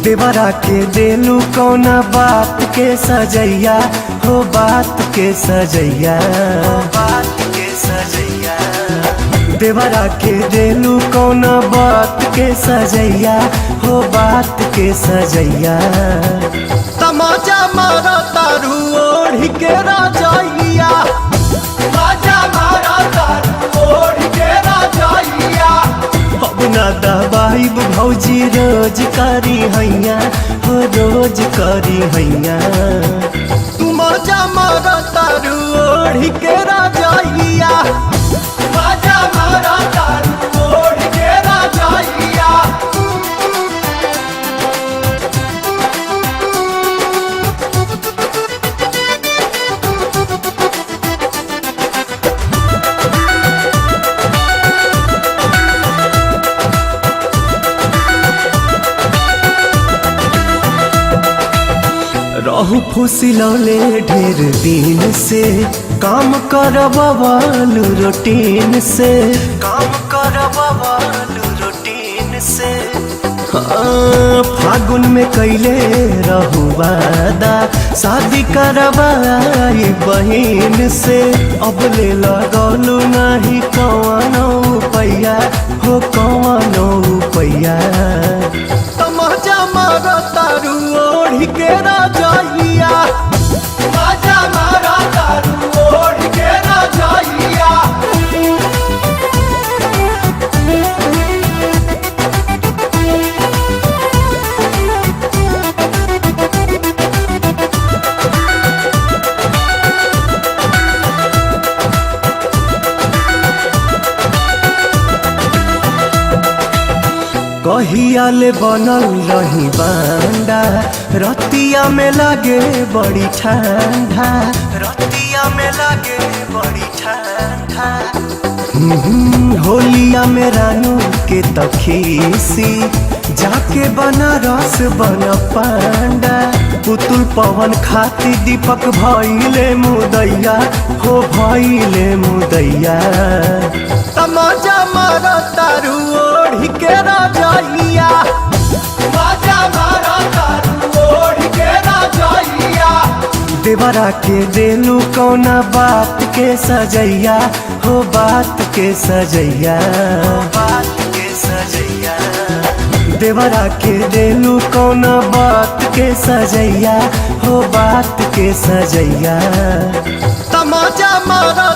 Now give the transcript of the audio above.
देवरा के देलू कौना बात के सजैया हो बात के सजैया बात के सजैया देवरा के देलू कौना बात के सजैया हो बात के सजैया तमाचा मारा तारू ओढ़ के राजैया तमाचा मारा तारू ओढ़ के राजैया अब ना दबाई भौजी रोज करी हैया हो रोज करी हैया तुम मजा मारा तारू ओढ़ के राजैया मजा मारा तारू ओढ़ के राजैया रहू फुसिलौले ढेर दिन से काम करवालू रूटीन से काम करवालू रूटीन से फागुन में कैले रहू वादा शादी करवाई बहिन से अब ले लगलू नहीं कौनो पैया हो कौनो पैया तमाचा मारा तारू ओढ़ के राजैया तमाचा मारा तारू ओढ़ के राजैया कहिया ले बनल रही बांडा रतिया में लागे बड़ी ठंडा रतिया में लागे बड़ी ठंडा होलिया में रानू के तखीसी जाके बनारस बन पांडा पुतुल पवन खाती दीपक भइले मुदैया हो भइले मुदैया तमाचा मारा तारू ओढ़ के राजैया तमाचा मारा तारू ओढ़ के राजैया देवरा के देलू कौना बात के सजैया हो बात के सजैया बात के सजैया देवरा के देलू कौना बात के सजैया हो बात के सजैया तमाचा मारा